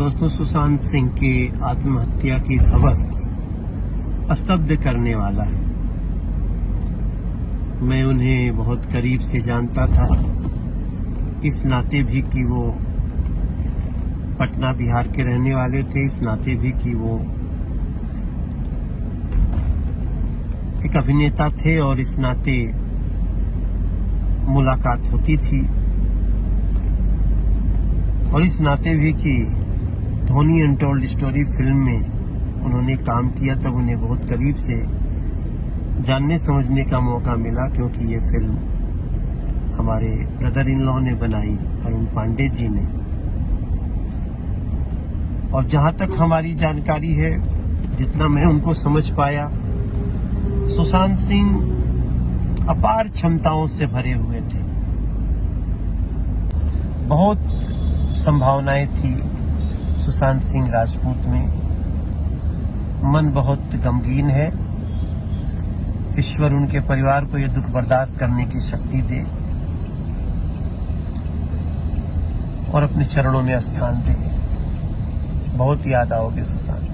दोस्तों, सुशांत सिंह की आत्महत्या की खबर स्तब्ध करने वाला है। मैं उन्हें बहुत करीब से जानता था, इस नाते भी कि वो पटना बिहार के रहने वाले थे, इस नाते भी कि वो एक अभिनेता थे और इस नाते मुलाकात होती थी, और इस नाते भी कि धोनी अनटोल्ड स्टोरी फिल्म में उन्होंने काम किया, तब उन्हें बहुत करीब से जानने समझने का मौका मिला, क्योंकि ये फिल्म हमारे ब्रदर इन लॉ ने बनाई, अरुण पांडे जी ने। और जहां तक हमारी जानकारी है, जितना मैं उनको समझ पाया, सुशांत सिंह अपार क्षमताओं से भरे हुए थे। बहुत संभावनाएं थी सुशांत सिंह राजपूत में। मन बहुत गमगीन है। ईश्वर उनके परिवार को यह दुख बर्दाश्त करने की शक्ति दे और अपने चरणों में स्थान दे। बहुत याद आओगे सुशांत।